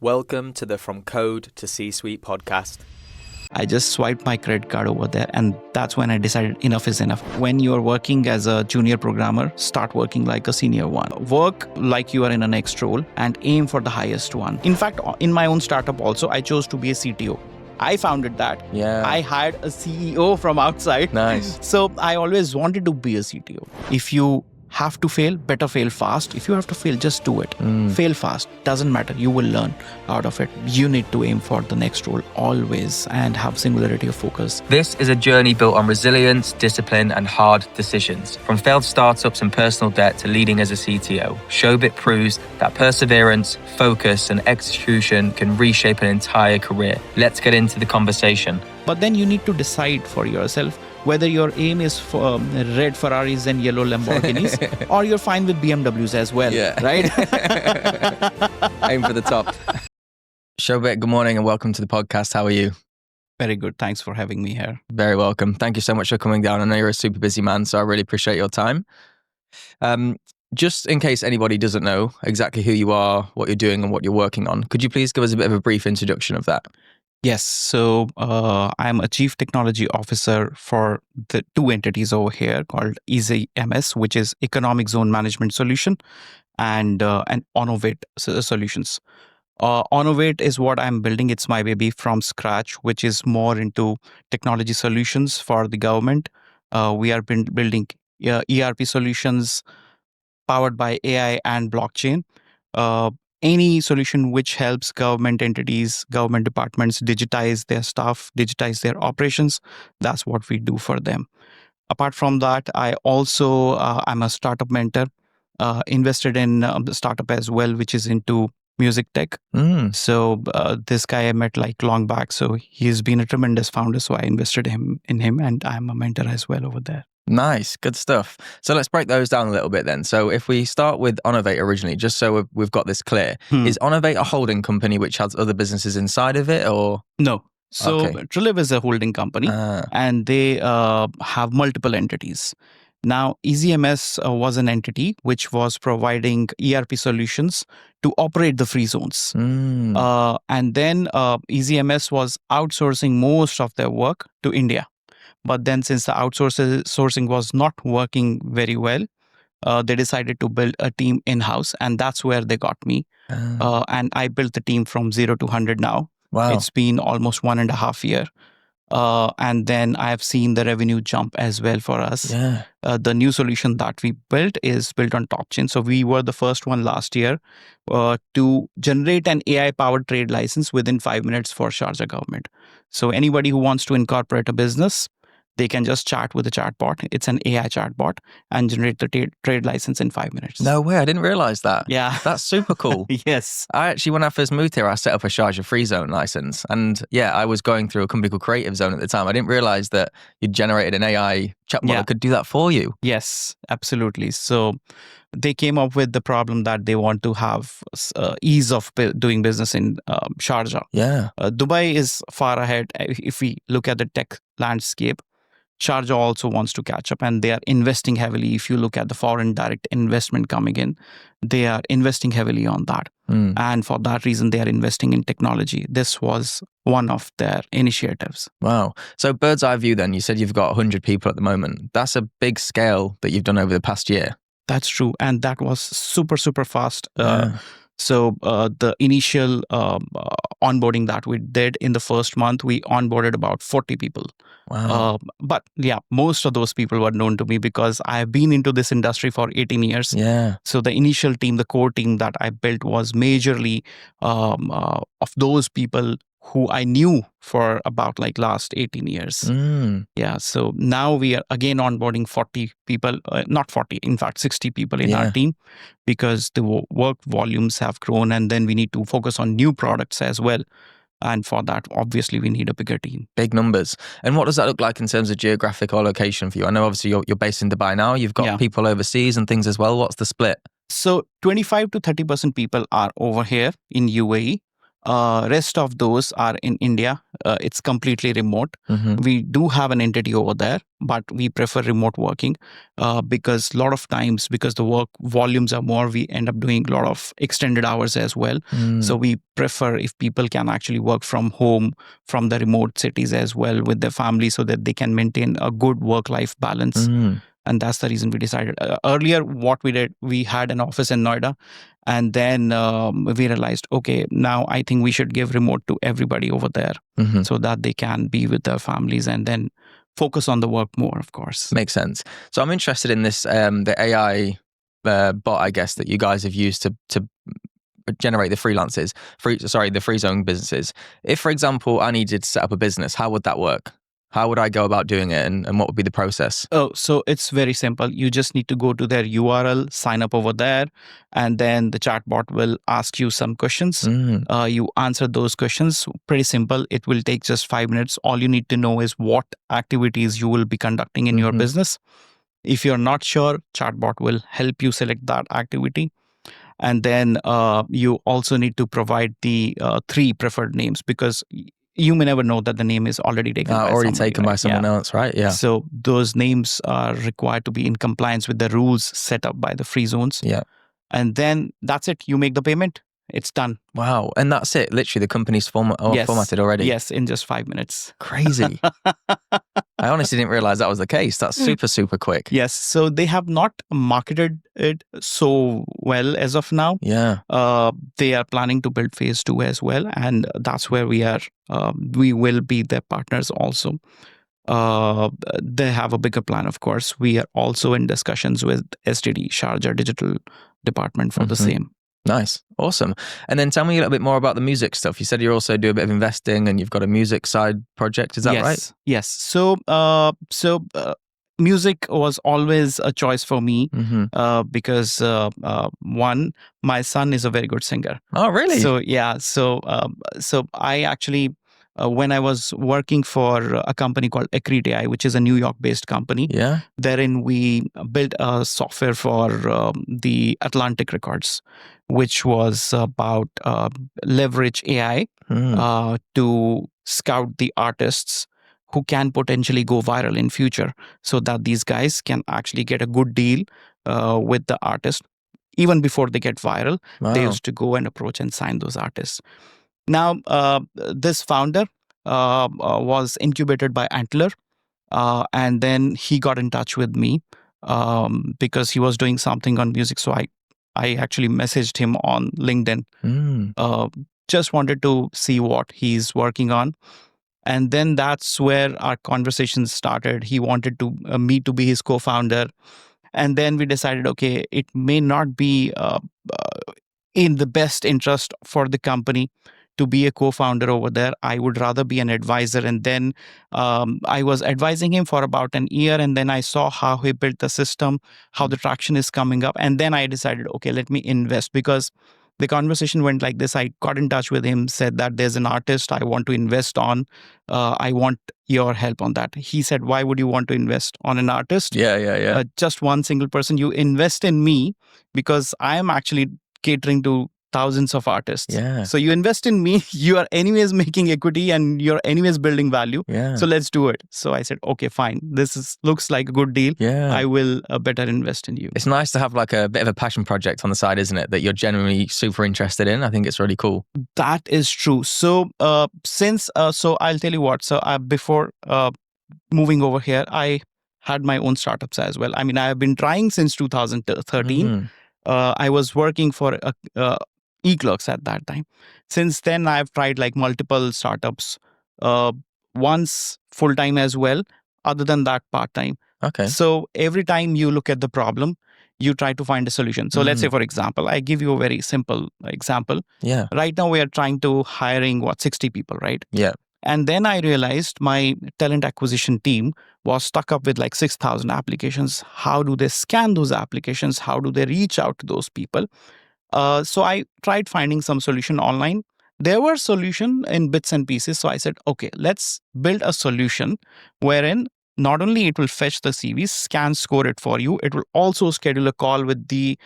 Welcome to the From Code to C-Suite podcast. I just swiped my credit card over there, and that's when I decided enough is enough. When you're working as a junior programmer, start working like a senior one. Work like you are in a next role and aim for the highest one. In fact, in my own startup also, I chose to be a CTO. I founded that. I hired a CEO from outside. Nice. So I always wanted to be a CTO. If you have to fail, better fail fast. If you have to fail, just do it. Fail fast. Doesn't matter. You will learn out of it. You need to aim for the next role always and have singularity of focus. This is a journey built on resilience, discipline, and hard decisions. From failed startups and personal debt to leading as a CTO, Shobit proves that perseverance, focus, and execution can reshape an entire career. Let's get into the conversation. But then you need to decide for yourself whether your aim is for red Ferraris and yellow Lamborghinis, or you're fine with BMWs as well, right? Aim for the top. Shobit, good morning and welcome to the podcast. How are you? Very good. Thanks for having me here. Very welcome. Thank you so much for coming down. I know you're a super busy man, so I really appreciate your time. Just in case anybody doesn't know exactly who you are, what you're doing, and what you're working on, could you please give us a bit of a brief introduction of that? Yes. So I'm a chief technology officer for the two entities over here called EZMS, which is Economic Zone Management Solution, and Onovate Solutions. Onovate is what I'm building. It's my baby from scratch, which is more into technology solutions for the government. We are building ERP solutions powered by AI and blockchain. Any solution which helps government entities, government departments digitize their stuff, digitize their operations, that's what we do for them. Apart from that, I also, I'm a startup mentor, invested in the startup as well, which is into music tech. So this guy I met like long back, so he's been a tremendous founder, so I invested in him, and I'm a mentor as well over there. Nice, good stuff. So let's break those down a little bit then. So if we start with Onovate originally, just so we've got this clear, is Onovate a holding company which has other businesses inside of it, or? No. So Triliv is a holding company, and they have multiple entities. Now, EZMS was an entity which was providing ERP solutions to operate the free zones. And then EZMS was outsourcing most of their work to India. But then since the outsourcing was not working very well, they decided to build a team in-house, and that's where they got me. And I built the team from 0 to 100 now. Wow. It's been almost 1.5 years. And then I've seen the revenue jump as well for us. The new solution that we built is built on TopChain. So we were the first one last year to generate an AI-powered trade license within 5 minutes for Sharjah government. So anybody who wants to incorporate a business, they can just chat with a chatbot. It's an AI chatbot and generate the trade license in 5 minutes. No way, I didn't realize that. Yeah. That's super cool. Yes. I actually, when I first moved here, I set up a Sharjah free zone license. And I was going through a company called Creative Zone at the time. I didn't realize that you'd generated an AI chatbot that could do that for you. Yes, absolutely. So they came up with the problem that they want to have ease of doing business in Sharjah. Dubai is far ahead. If we look at the tech landscape, Sharjah also wants to catch up, and they are investing heavily. If you look at the foreign direct investment coming in, they are investing heavily on that. And for that reason, they are investing in technology. This was one of their initiatives. Wow. So bird's eye view then, you said you've got 100 people at the moment. That's a big scale that you've done over the past year. That's true. And that was super, super fast. So the initial onboarding that we did in the first month, we onboarded about 40 people. Wow. But most of those people were known to me because I've been into this industry for 18 years. So the initial team, the core team that I built was majorly of those people who I knew for about like last 18 years. So now we are again onboarding 40 people, not 40, in fact, 60 people in our team, because the work volumes have grown, and then we need to focus on new products as well. And for that, obviously, we need a bigger team. Big numbers. And what does that look like in terms of geographical location for you? I know obviously you're based in Dubai now. You've got people overseas and things as well. What's the split? So 25 to 30% people are over here in UAE. Rest of those are in India. It's completely remote. Mm-hmm. We do have an entity over there, but we prefer remote working because a lot of times, because the work volumes are more, we end up doing a lot of extended hours as well. So we prefer if people can actually work from home, from the remote cities as well with their family, so that they can maintain a good work-life balance. And that's the reason we decided. Earlier, what we did, we had an office in Noida. And then we realized, okay, now I think we should give remote to everybody over there so that they can be with their families and then focus on the work more, of course. Makes sense. So I'm interested in this, the AI bot, I guess, that you guys have used to generate the the free zone businesses. If, for example, I needed to set up a business, how would that work? How would I go about doing it, and what would be the process? Oh, so it's very simple. You just need to go to their URL, sign up over there, and then the chatbot will ask you some questions. You answer those questions. Pretty simple. It will take just 5 minutes. All you need to know is what activities you will be conducting in your business. If you're not sure, chatbot will help you select that activity. And then you also need to provide the 3 preferred names, because you may never know that the name is already taken by someone else, right? Yeah. So those names are required to be in compliance with the rules set up by the free zones. Yeah. And then that's it. You make the payment. It's done. Wow. And that's it. Literally, the company's formatted already. Yes, in just 5 minutes. Crazy. I honestly didn't realize that was the case. That's super, super quick. Yes. So they have not marketed it so well as of now. Yeah. They are planning to build phase 2 as well. And that's where we are. We will be their partners also. They have a bigger plan, of course. We are also in discussions with STD, Sharjah Digital Department, for the same. Nice. Awesome. And then tell me a little bit more about the music stuff. You said you also do a bit of investing and you've got a music side project. Is that right? Yes. So music was always a choice for me because one, my son is a very good singer. Oh, really? So yeah. So I actually, when I was working for a company called Accrete AI, which is a New York-based company, therein we built a software for the Atlantic Records, which was about leverage AI to scout the artists who can potentially go viral in future, so that these guys can actually get a good deal with the artist. Even before they get viral, they used to go and approach and sign those artists. Now, this founder was incubated by Antler, and then he got in touch with me because he was doing something on music. So I actually messaged him on LinkedIn. Just wanted to see what he's working on. And then that's where our conversations started. He wanted me to be his co-founder. And then we decided, okay, it may not be in the best interest for the company to be a co-founder over there. I would rather be an advisor. And then I was advising him for about an year. And then I saw how he built the system, how the traction is coming up. And then I decided, okay, let me invest, because the conversation went like this. I got in touch with him, said that there's an artist I want to invest on. I want your help on that. He said, why would you want to invest on an artist? Yeah. Just one single person. You invest in me because I am actually catering to thousands of artists. Yeah. So you invest in me, you are anyways making equity and you're anyways building value. Yeah. So let's do it. So I said, okay, fine. Looks like a good deal. Yeah. I will better invest in you. It's nice to have like a bit of a passion project on the side, isn't it? That you're genuinely super interested in. I think it's really cool. That is true. So so I'll tell you what. So before moving over here, I had my own startups as well. I mean, I have been trying since 2013. I was working for eClerks at that time. Since then, I've tried like multiple startups, once full-time as well, other than that part-time. Okay. So every time you look at the problem, you try to find a solution. So let's say, for example, I give you a very simple example. Yeah. Right now, we are trying to hiring 60 people, right? Yeah. And then I realized my talent acquisition team was stuck up with like 6,000 applications. How do they scan those applications? How do they reach out to those people? So I tried finding some solution online. There were solutions in bits and pieces. So I said, okay, let's build a solution wherein not only it will fetch the CVs, scan, score it for you, it will also schedule a call with the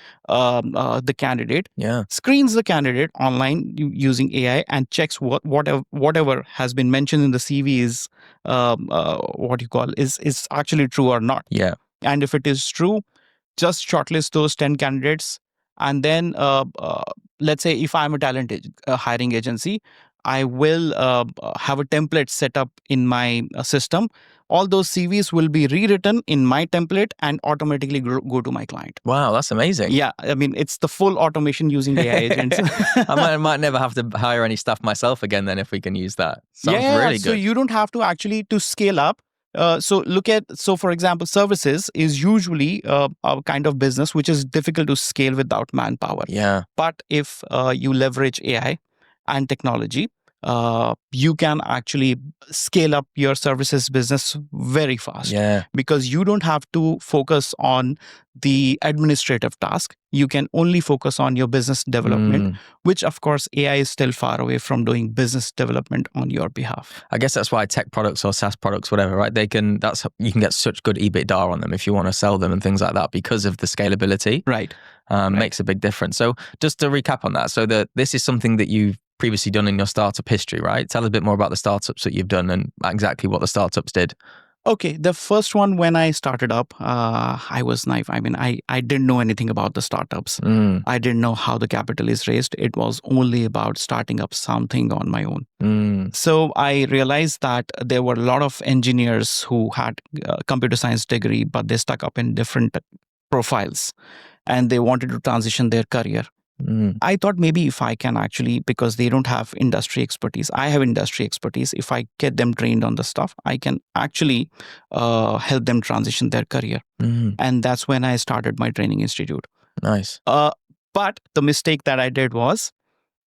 candidate, Yeah. screens the candidate online using AI, and checks whatever has been mentioned in the CV is is actually true or not. Yeah. And if it is true, just shortlist those 10 candidates. And then let's say if I'm a hiring agency, I will have a template set up in my system. All those CVs will be rewritten in my template and automatically go to my client. Wow, that's amazing. Yeah, I mean, it's the full automation using AI agents. I might never have to hire any staff myself again then if we can use that. Sounds really good. So you don't have to actually to scale up. So for example, services is usually a kind of business which is difficult to scale without manpower. Yeah. But if you leverage AI and technology, you can actually scale up your services business very fast. Yeah. Because you don't have to focus on the administrative task. You can only focus on your business development, which of course AI is still far away from doing business development on your behalf. I guess that's why tech products or SaaS products, whatever, right? You can get such good EBITDA on them if you want to sell them and things like that because of the scalability. Right. Makes a big difference. So just to recap on that, so this is something that you've previously done in your startup history, right? Tell us a bit more about the startups that you've done and exactly what the startups did. Okay, the first one when I started up, I was naive. I mean, I didn't know anything about the startups. I didn't know how the capital is raised. It was only about starting up something on my own. So I realized that there were a lot of engineers who had a computer science degree, but they stuck up in different profiles and they wanted to transition their career. I thought maybe if I can actually, because they don't have industry expertise, I have industry expertise. If I get them trained on the stuff, I can actually help them transition their career. And that's when I started my training institute. Nice. But the mistake that I did was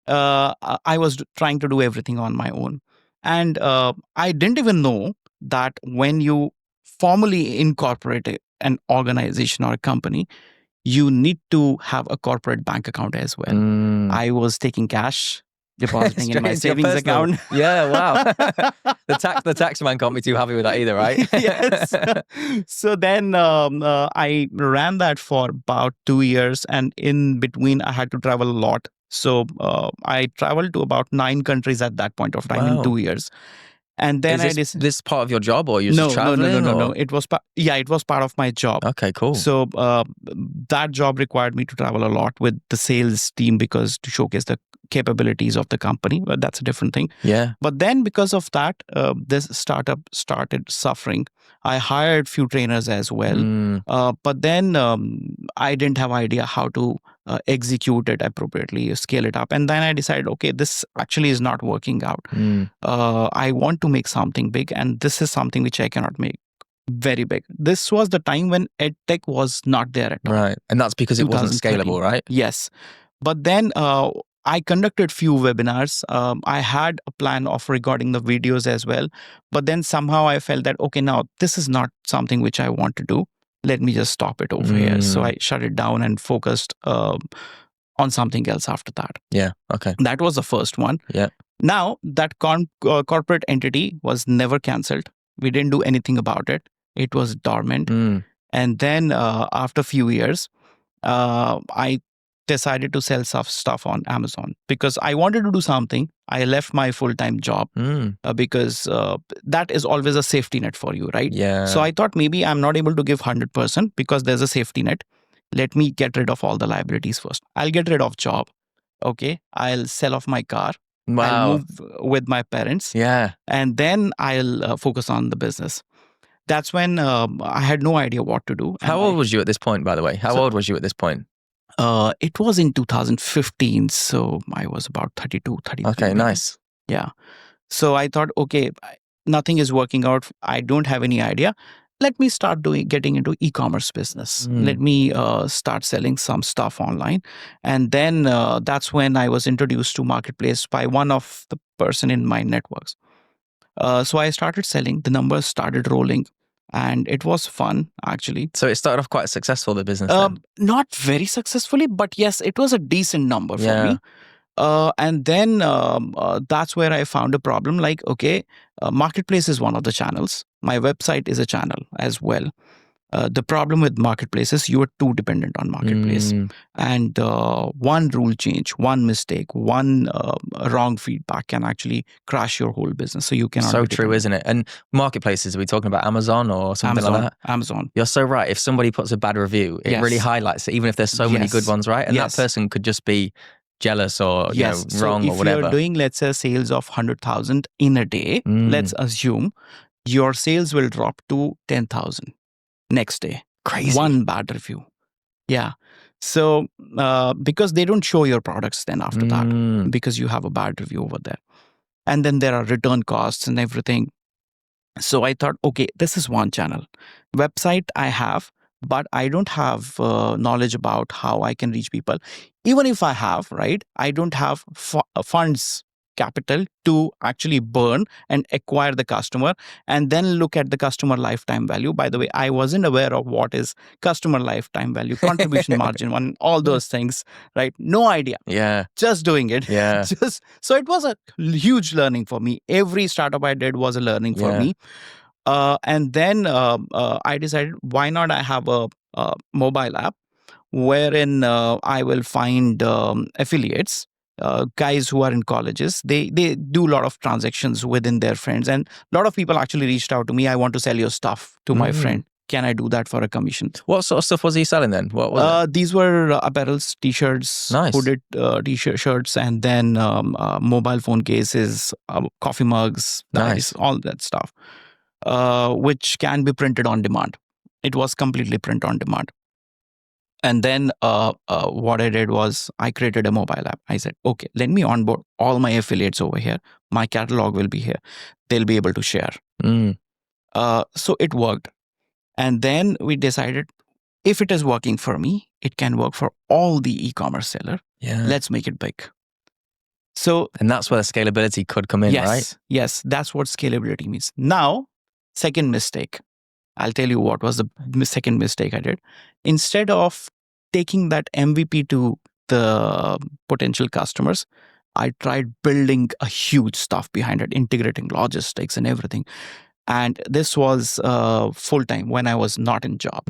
I was trying to do everything on my own. And I didn't even know that when you formally incorporate an organization or a company, you need to have a corporate bank account as well. I was taking cash, depositing in my savings account. Yeah, wow. The tax man can't be too happy with that either, right? Yes. So then I ran that for about 2 years, and in between I had to travel a lot. So I traveled to about 9 countries at that point of time in 2 years. And then is this part of your job, or you're just traveling? No. It was it was part of my job. Okay, cool. So that job required me to travel a lot with the sales team because to showcase the capabilities of the company. But that's a different thing. Yeah. But then because of that, this startup started suffering. I hired few trainers as well. But then I didn't have idea how to execute it appropriately, scale it up. And then I decided, okay, this actually is not working out. I want to make something big, and this is something which I cannot make very big. This was the time when EdTech was not there at all. Right. And that's because it wasn't scalable, right? Yes. But then I conducted few webinars. I had a plan of recording the videos as well. But then somehow I felt that, okay, now this is not something which I want to do. Let me just stop it over here. So I shut it down and focused on something else after that. Yeah. Okay. That was the first one. Yeah. Now that corporate entity was never canceled. We didn't do anything about it. It was dormant. And then after a few years, I decided to sell stuff on Amazon because I wanted to do something. I left my full-time job because that is always a safety net for you, right? Yeah. So I thought maybe I'm not able to give 100% because there's a safety net. Let me get rid of all the liabilities first. I'll get rid of job. Okay. I'll sell off my car. Wow. I'll move with my parents. Yeah. And then I'll focus on the business. That's when I had no idea what to do. How old was you at this point, by the way? How old was you at this point? It was in 2015. So I was about 32, 33. Okay, maybe. nice. Yeah. So I thought, okay, nothing is working out. I don't have any idea. Let me start getting into e-commerce business. Let me start selling some stuff online. And then that's when I was introduced to marketplace by one of the person in my networks. So I started selling. The numbers started rolling. And it was fun, actually. So it started off quite successful, the business then? Not very successfully, but yes, it was a decent number for me. And then that's where I found a problem. Like, okay, marketplace is one of the channels. My website is a channel as well. The problem with marketplace is you are too dependent on marketplace, and one rule change, one mistake, one wrong feedback can actually crash your whole business. So you cannot. So be true, dependent. isn't it? And marketplaces, are we talking about Amazon or something like that? Amazon. You're so right. If somebody puts a bad review, it really Yes. highlights it, even if there's so many good Yes. ones, right? And that Yes. person could just be jealous or Yes. So wrong or if whatever. you're doing, let's say, sales of 100,000 in a day, let's assume your sales will drop to 10,000 next day. Crazy. One bad review. Yeah. So because they don't show your products then after that, because you have a bad review over there. And then there are return costs and everything. So I thought, okay, this is one channel. Website I have, but I don't have knowledge about how I can reach people. Even if I have, right, I don't have funds, capital to actually burn and acquire the customer and then look at the customer lifetime value. By the way, I wasn't aware of what is customer lifetime value, contribution margin, one, all those things, right? No idea. Yeah. Just doing it. Yeah. So it was a huge learning for me. Every startup I did was a learning for me. And then I decided, why not I have a mobile app wherein I will find affiliates, guys who are in colleges. They do a lot of transactions within their friends. And a lot of people actually reached out to me. I want to sell your stuff to my friend. Can I do that for a commission? What sort of stuff was he selling then? What was it? These were apparels, t-shirts, Nice. hooded t-shirts, and then mobile phone cases, coffee mugs, dice, all that stuff, which can be printed on demand. It was completely print on demand. And then what I did was I created a mobile app. I said, okay, let me onboard all my affiliates over here. My catalog will be here. They'll be able to share. So it worked. And then we decided, if it is working for me, it can work for all the e-commerce seller. Yeah. Let's make it big. So, and that's where the scalability could come in, right? Yes, that's what scalability means. Now, second mistake. I'll tell you what was the second mistake I did. Instead of taking that MVP to the potential customers, I tried building a huge stuff behind it, integrating logistics and everything. And this was full-time when I was not in job.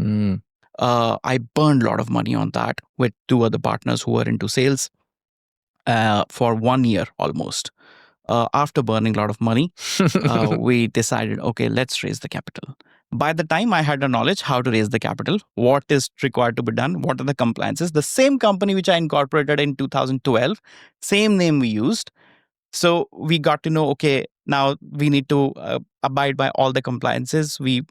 I burned a lot of money on that with two other partners who were into sales for 1 year almost. After burning a lot of money, we decided, okay, let's raise the capital. By the time I had the knowledge how to raise the capital, what is required to be done, what are the compliances, the same company which I incorporated in 2012, same name we used. So we got to know, okay, now we need to abide by all the compliances. We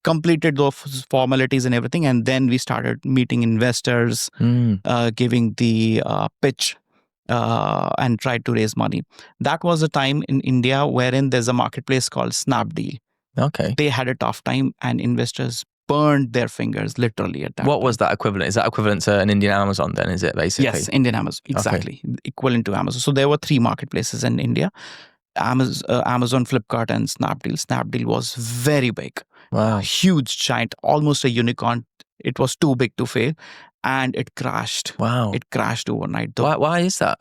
completed those formalities and everything. And then we started meeting investors, giving the pitch, and tried to raise money. That was a time in India wherein there's a marketplace called Snapdeal. Okay. They had a tough time and investors burned their fingers literally at that What time. was that equivalent? Is that equivalent to an Indian Amazon then, is it basically? Yes, Indian Amazon, exactly. Okay. Equivalent to Amazon. So there were 3 marketplaces in India. Amazon, Flipkart, and Snapdeal. Snapdeal was very big. Wow. A huge, giant, almost a unicorn. It was too big to fail. And it crashed. Wow. It crashed overnight. Why is that?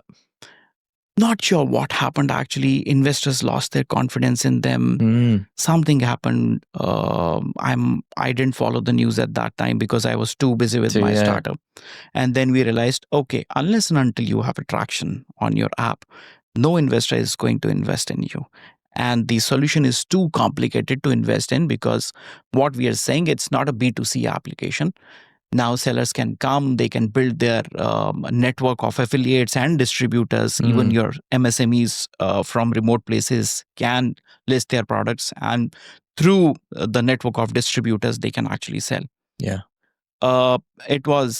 Not sure what happened actually. Investors lost their confidence in them. Something happened. I didn't follow the news at that time because I was too busy with my startup. And then we realized, okay, unless and until you have a traction on your app, no investor is going to invest in you. And the solution is too complicated to invest in because what we are saying, it's not a B2C application. Now sellers can come, they can build their network of affiliates and distributors. Even your MSMEs from remote places can list their products, and through the network of distributors, they can actually sell. Yeah. It was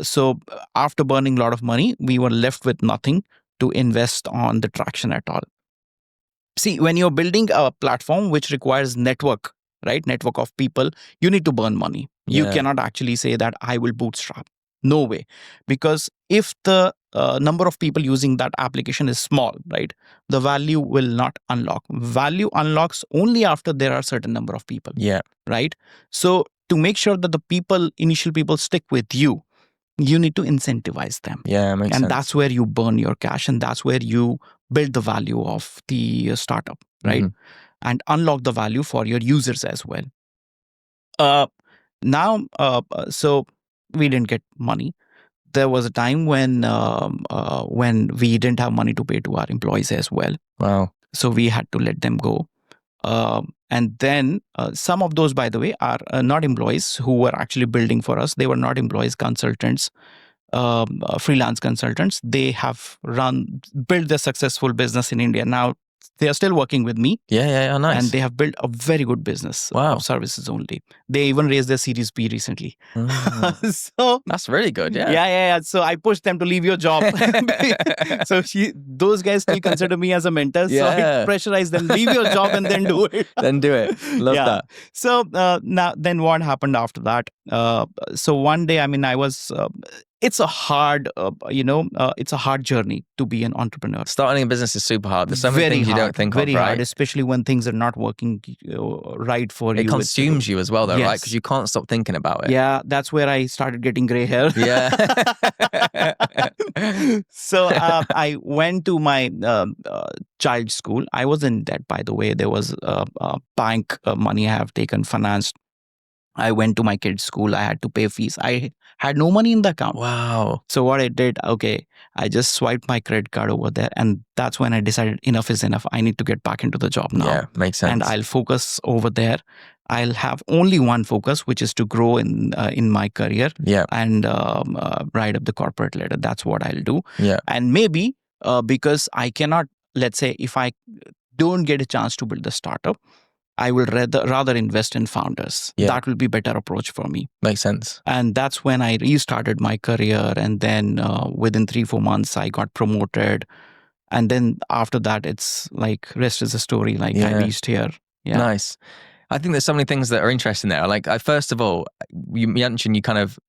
so after burning a lot of money, we were left with nothing to invest on the traction at all. See, when you're building a platform which requires network, right? Network of people, you need to burn money. You cannot actually say that I will bootstrap. No way. Because if the number of people using that application is small, right? The value will not unlock. Value unlocks only after there are a certain number of people. Yeah. Right? So to make sure that the initial people stick with you, you need to incentivize them. Yeah, makes and sense. that's where you burn your cash, and that's where you build the value of the startup, right? And unlock the value for your users as well. So we didn't get money. There was a time when we didn't have money to pay to our employees as well. Wow. So we had to let them go. And then some of those, by the way, are not employees who were actually building for us. They were not employees, consultants, freelance consultants. They have built a successful business in India. Now they are still working with me. Yeah, nice. And they have built a very good business of services only. They even raised their Series B recently. So that's really good. Yeah. Yeah. So I pushed them to leave your job. So those guys still consider me as a mentor. So I pressurized them, leave your job and then do it. Then do it. Love that. So then what happened after that? So one day, I was... it's a hard, it's a hard journey to be an entrepreneur. Starting a business is super hard. There's so many things you don't think of, right? Very hard, especially when things are not working right for you. It consumes you as well, though, right? Because you can't stop thinking about it. Yeah, that's where I started getting gray hair. Yeah. So I went to my child's school. I was in debt, by the way. There was bank money I have taken, financed. I went to my kid's school. I had to pay fees. I had no money in the account. Wow. So what I did, I just swiped my credit card over there. And that's when I decided enough is enough. I need to get back into the job now. Yeah, makes sense. And I'll focus over there. I'll have only one focus, which is to grow in my career. Yeah. And ride up the corporate ladder. That's what I'll do. Yeah. And maybe because I cannot, let's say, if I don't get a chance to build a startup, I will rather invest in founders. Yeah. That will be a better approach for me. Makes sense. And that's when I restarted my career. And then within 3-4 months, I got promoted. And then after that, it's like rest is a story. Like I reached here. Yeah. Nice. I think there's so many things that are interesting there. Like, first of all, you mentioned you kind of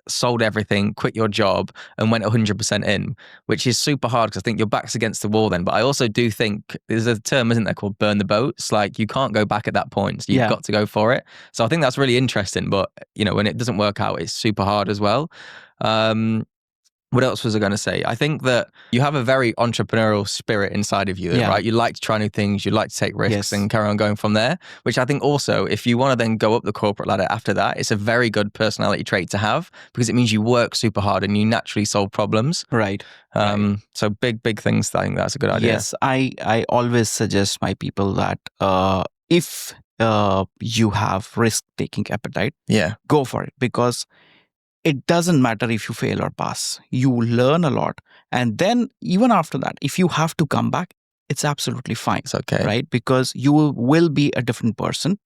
sold everything, quit your job, and went 100% in, which is super hard because I think your back's against the wall then. But I also do think there's a term, isn't there, called burn the boats? Like, you can't go back at that point. So you've got to go for it. So I think that's really interesting. But, when it doesn't work out, it's super hard as well. What else was I going to say? I think that you have a very entrepreneurial spirit inside of you, right? You like to try new things, you like to take risks and carry on going from there, which I think also, if you want to then go up the corporate ladder after that, it's a very good personality trait to have because it means you work super hard and you naturally solve problems. Right. So big things, I think that's a good idea. Yes, I always suggest my people that if you have risk-taking appetite, go for it because it doesn't matter if you fail or pass. You learn a lot. And then even after that, if you have to come back, it's absolutely fine. It's okay. Right? Because you will be a different person.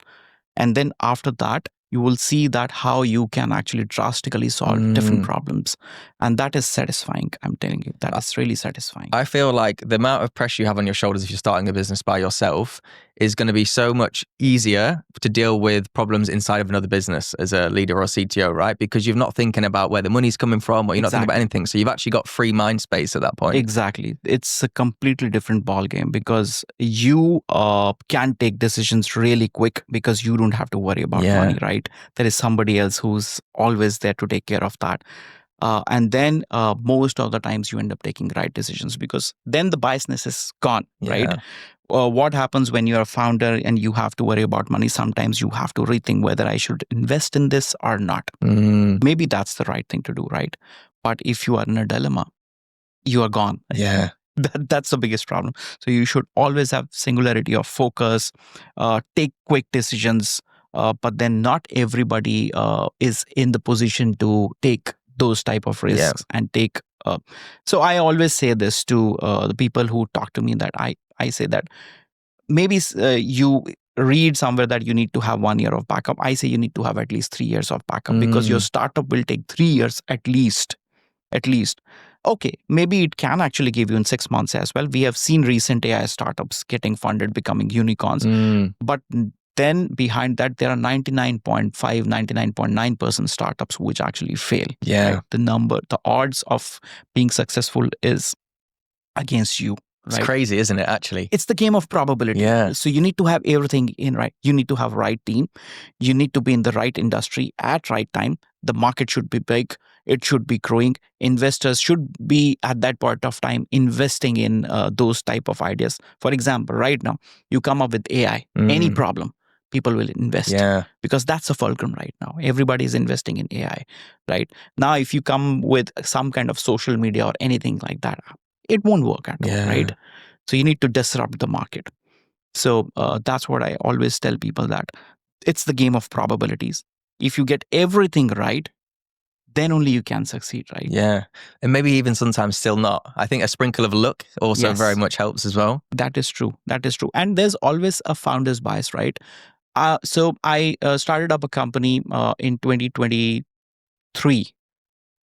And then after that, you will see that how you can actually drastically solve different problems. And that is satisfying. I'm telling you, that is really satisfying. I feel like the amount of pressure you have on your shoulders if you're starting a business by yourself is going to be so much easier to deal with problems inside of another business as a leader or a CTO, right? Because you're not thinking about where the money's coming from or you're not thinking about anything. So you've actually got free mind space at that point. Exactly. It's a completely different ballgame because you can take decisions really quick because you don't have to worry about money, right? There is somebody else who's always there to take care of that. And then most of the times you end up taking right decisions because then the biasness is gone, right? What happens when you're a founder and you have to worry about money? Sometimes you have to rethink whether I should invest in this or not. Maybe that's the right thing to do, right? But if you are in a dilemma, you are gone. Yeah. That's the biggest problem. So you should always have singularity of focus, take quick decisions, but then not everybody is in the position to take those type of risks and take. So I always say this to the people who talk to me that I say that maybe you read somewhere that you need to have 1 year of backup. I say you need to have at least 3 years of backup because your startup will take 3 years at least. Okay, maybe it can actually give you in 6 months as well. We have seen recent AI startups getting funded, becoming unicorns. But then behind that, there are 99.5, 99.9% startups which actually fail. Yeah. Right? The odds of being successful is against you. It's right? crazy, isn't it, actually? It's the game of probability. Yeah. So you need to have everything in right. You need to have right team. You need to be in the right industry at right time. The market should be big. It should be growing. Investors should be at that point of time investing in those type of ideas. For example, right now, you come up with AI, any problem, people will invest because that's a fulcrum right now. Everybody is investing in AI, right? Now, if you come with some kind of social media or anything like that, it won't work at all, right? So you need to disrupt the market. So that's what I always tell people, that it's the game of probabilities. If you get everything right, then only you can succeed, right? Yeah. And maybe even sometimes still not. I think a sprinkle of luck also very much helps as well. That is true. That is true. And there's always a founder's bias, right? So I started up a company in 2023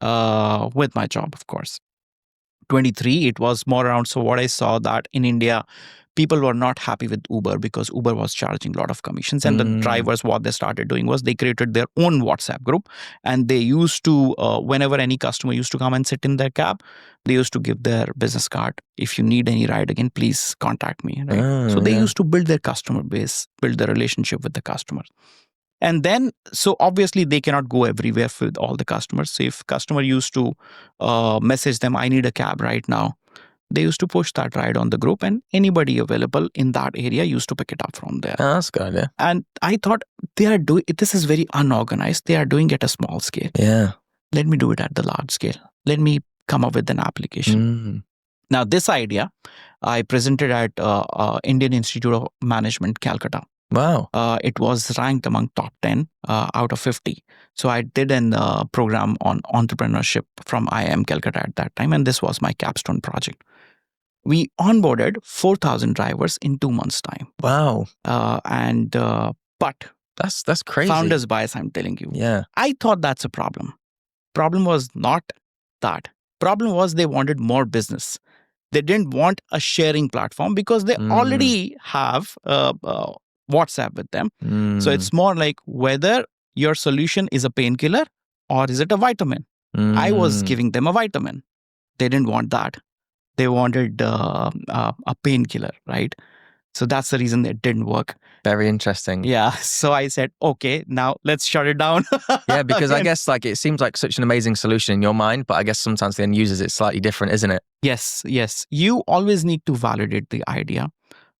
with my job, of course. 23, it was more around. So what I saw that in India, people were not happy with Uber because Uber was charging a lot of commissions. And the drivers, what they started doing was they created their own WhatsApp group. And they used to, whenever any customer used to come and sit in their cab, they used to give their business card. If you need any ride again, please contact me. Right? So they used to build their customer base, build the relationship with the customers. And then, so obviously they cannot go everywhere with all the customers. So if customer used to message them, I need a cab right now, they used to push that ride on the group, and anybody available in that area used to pick it up from there. Oh, that's good, yeah. And I thought, they are doing this is very unorganized. They are doing it at a small scale. Yeah. Let me do it at the large scale. Let me come up with an application. Now, this idea I presented at Indian Institute of Management, Calcutta. Wow. It was ranked among top 10 out of 50. So I did a program on entrepreneurship from IIM Calcutta at that time, and this was my capstone project. We onboarded 4,000 drivers in 2 months' time. Wow. But that's crazy. Founders bias, I'm telling you. Yeah. I thought that's a problem. Problem was not that. Problem was they wanted more business. They didn't want a sharing platform because they already have WhatsApp with them. So it's more like whether your solution is a painkiller or is it a vitamin. I was giving them a vitamin. They didn't want that. They wanted a painkiller, right? So that's the reason it didn't work. Very interesting. Yeah. So I said, okay, now let's shut it down. Yeah, because I guess it seems like such an amazing solution in your mind, but I guess sometimes the end users, it's slightly different, isn't it? Yes. You always need to validate the idea.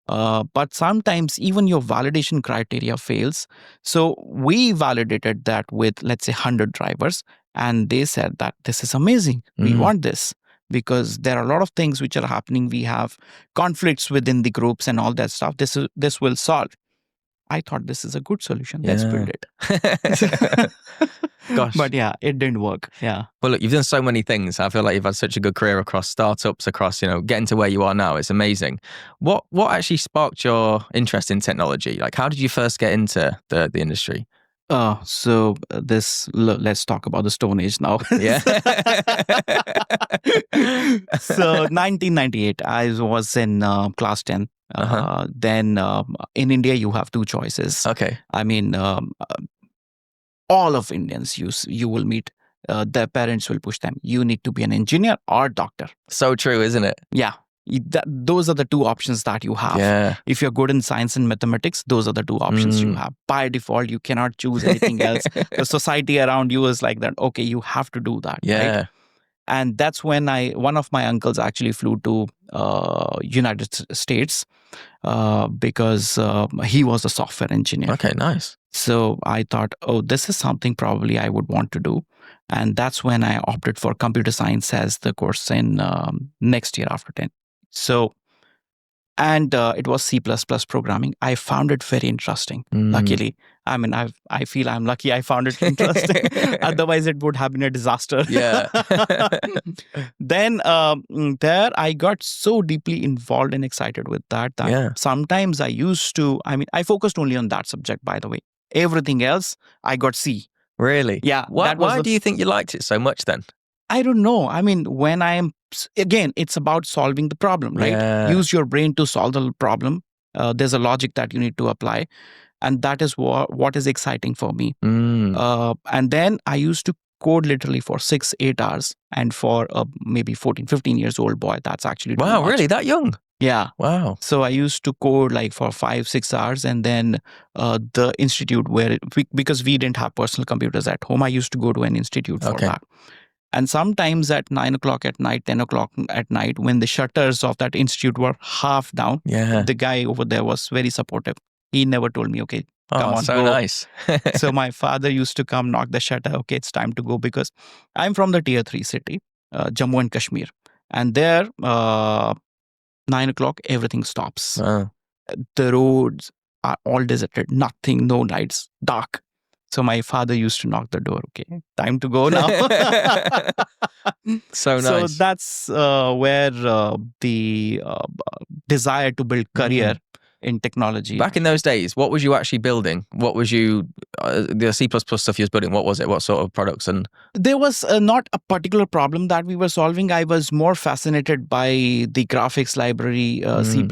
But sometimes even your validation criteria fails. So we validated that with, let's say, 100 drivers, and they said that this is amazing. We want this. Because there are a lot of things which are happening. We have conflicts within the groups and all that stuff. This will solve. I thought this is a good solution. Let's build it. Gosh. But yeah, it didn't work. Yeah. Well, look, you've done so many things. I feel like you've had such a good career across startups, across, getting to where you are now. It's amazing. What actually sparked your interest in technology? Like, how did you first get into the industry? So let's talk about the Stone Age now. Yeah. So 1998, I was in class 10. Then in India, you have two choices. Okay. I mean, all of Indians, you will meet, their parents will push them. You need to be an engineer or doctor. So true, isn't it? Yeah. Those are the two options that you have. Yeah. If you're good in science and mathematics, those are the two options you have. By default, you cannot choose anything else. The society around you is like that. Okay, you have to do that. Yeah. Right? And that's when one of my uncles actually flew to United States because he was a software engineer. Okay, nice. So I thought, this is something probably I would want to do. And that's when I opted for computer science as the course in next year after 10. So, and it was C++ programming. I found it very interesting, luckily. I mean, I feel I'm lucky I found it interesting. Otherwise, it would have been a disaster. Yeah. Then there, I got so deeply involved and excited with that sometimes I focused only on that subject, by the way. Everything else, I got C. Really? Yeah. Why do you think you liked it so much then? I don't know. I mean, again, it's about solving the problem, right? Yeah. Use your brain to solve the problem. There's a logic that you need to apply. And that is what is exciting for me. And then I used to code literally for 6-8 hours. And for a maybe 14, 15 years old boy, that's actually too much. Really? That young? Yeah. Wow. So I used to code like for 5-6 hours. And then the institute because we didn't have personal computers at home, I used to go to an institute for that. And sometimes at 9 o'clock at night, 10 o'clock at night, when the shutters of that institute were half down, the guy over there was very supportive. He never told me, okay, come on, so go. nice. So my father used to come, knock the shutter. Okay, it's time to go, because I'm from the tier 3 city, Jammu and Kashmir. And there, 9 o'clock, everything stops. Wow. The roads are all deserted, nothing, no lights, dark. So my father used to knock the door. Okay, time to go now. So nice. So that's where the desire to build career in technology. Back in those days, what was you actually building? What was you, the C++ stuff you was building, what was it? What sort of products? And there was not a particular problem that we were solving. I was more fascinated by the graphics library C++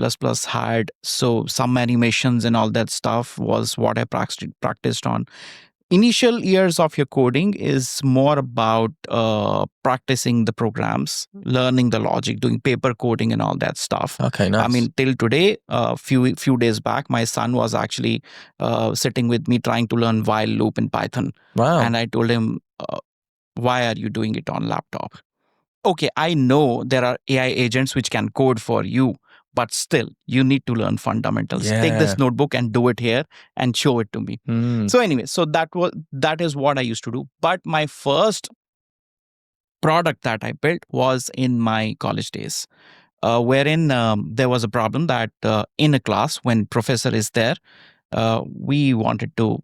had. So some animations and all that stuff was what I practiced on. Initial years of your coding is more about practicing the programs, learning the logic, doing paper coding and all that stuff. Okay, nice. I mean, till today, few days back, my son was actually sitting with me trying to learn while loop in Python. Wow. And I told him, why are you doing it on laptop? Okay, I know there are AI agents which can code for you, but still, you need to learn fundamentals. Take this notebook and do it here and show it to me. So anyway, so that is what I used to do. But my first product that I built was in my college days, wherein there was a problem that in a class, when professor is there, we wanted to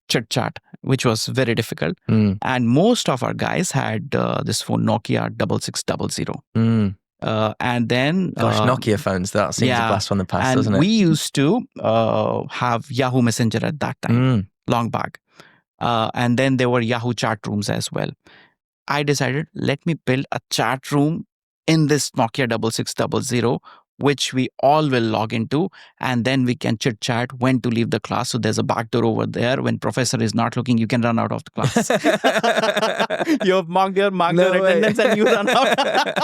chit chat, which was very difficult. And most of our guys had this phone, Nokia 6600. And then Nokia phones, that seems a blast from the past, and doesn't it? we used to have Yahoo Messenger at that time, long back. And then there were Yahoo chat rooms as well. I decided, let me build a chat room in this Nokia 6600, which we all will log into, and then we can chit chat when to leave the class. So there's a back door over there. When professor is not looking, you can run out of the class. You have marked your attendance and you run out.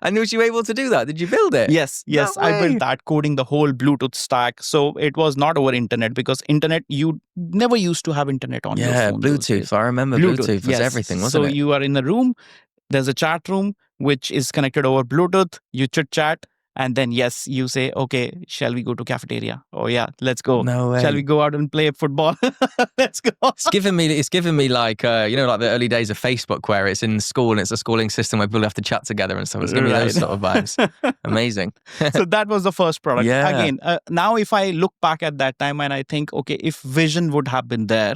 And was you able to do that? Did you build it? Yes. I built that, coding the whole Bluetooth stack. So it was not over internet, because internet, you never used to have internet on your phone. Yeah, Bluetooth. I remember Bluetooth was everything, wasn't it? So you are in a room, there's a chat room which is connected over Bluetooth. You chit chat. And then, yes, you say, okay, shall we go to cafeteria? Oh, yeah, let's go. No way. Shall we go out and play football? Let's go. It's giving me like, like the early days of Facebook, where it's in school and it's a schooling system where people have to chat together and stuff. It's giving me those sort of vibes. Amazing. So that was the first product. Yeah. Again, now if I look back at that time and I think, okay, if vision would have been there,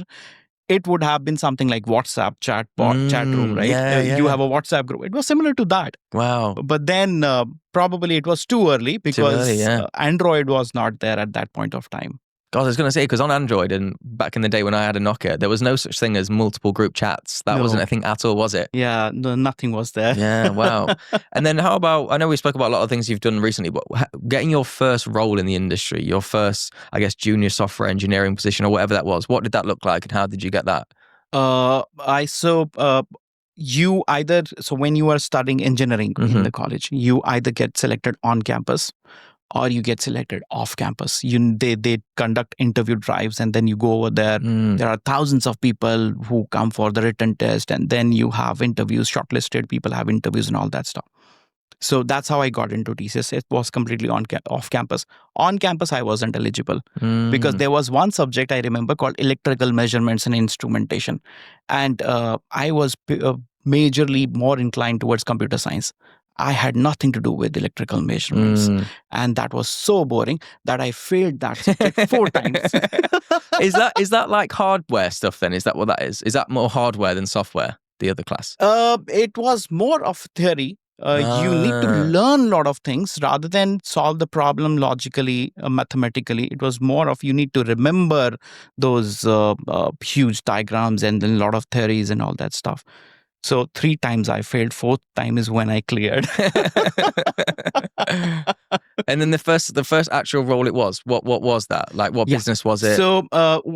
it would have been something like WhatsApp chat room, right? You have a WhatsApp group. It was similar to that. Wow. But then probably it was too early, because Android was not there at that point of time. God, I was going to say, because on Android and back in the day when I had a Nokia, there was no such thing as multiple group chats. That wasn't a thing at all, was it? Yeah, no, nothing was there. Yeah, wow. And then how about, I know we spoke about a lot of things you've done recently, but getting your first role in the industry, your first, I guess, junior software engineering position or whatever that was, what did that look like and how did you get that? You either, so when you are studying engineering in the college, you either get selected on campus or you get selected off campus. They conduct interview drives, and then you go over there. There are thousands of people who come for the written test, and then you have interviews, shortlisted people have interviews and all that stuff. So that's how I got into TCS. It was completely off campus. On campus, I wasn't eligible because there was one subject I remember called electrical measurements and instrumentation. And I was majorly more inclined towards computer science. I had nothing to do with electrical measurements. And that was so boring that I failed that subject 4 times. Is that like hardware stuff then? Is that what that is? Is that more hardware than software, the other class? It was more of theory. You need to learn a lot of things rather than solve the problem logically, mathematically. It was more of you need to remember those huge diagrams and then a lot of theories and all that stuff. So 3 times I failed. 4th time is when I cleared. And then the first actual role it was, what was that? Like what business was it? So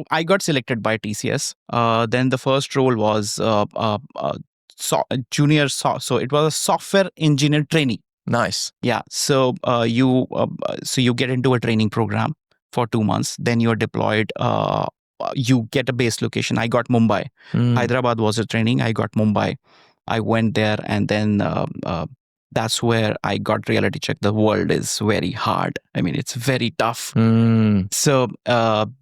I got selected by TCS. Then the first role was junior. So it was a software engineer trainee. Nice. Yeah. So you get into a training program for 2 months. Then you are deployed. You get a base location. I got Mumbai. Hyderabad was a training. I got Mumbai. I went there, and then that's where I got reality check. The world is very hard. I mean, it's very tough. So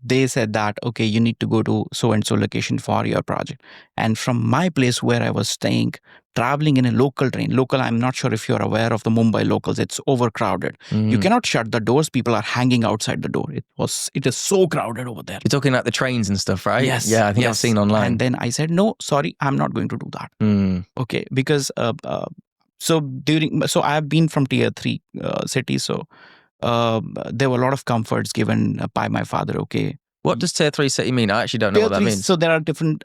they said that, okay, you need to go to so-and-so location for your project. And from my place where I was staying, traveling in a local train, I'm not sure if you're aware of the Mumbai locals, it's overcrowded. You cannot shut the doors. People are hanging outside the door. It is so crowded over there. You're talking about the trains and stuff, right? Yes. Yeah, I think I've seen online. And then I said, no, sorry, I'm not going to do that. Okay, because so I have been from tier 3 cities, so there were a lot of comforts given by my father. Okay, what does tier 3 city mean? I actually don't know what that means. So there are different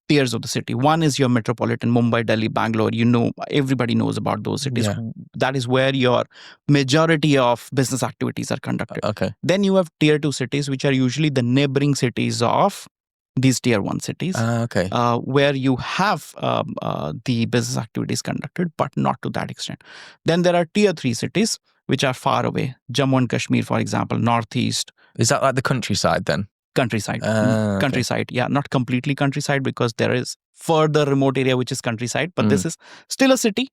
tiers of the city. One is your metropolitan, Mumbai, Delhi, Bangalore. Everybody knows about those cities. Yeah. That is where your majority of business activities are conducted. Okay. Then you have tier 2 cities, which are usually the neighboring cities of these tier 1 cities, okay. Where you have the business activities conducted, but not to that extent. Then there are tier 3 cities, which are far away. Jammu and Kashmir, for example, Northeast. Is that like the countryside then? Countryside. Okay. Countryside. Yeah, not completely countryside, because there is further remote area which is countryside, but this is still a city,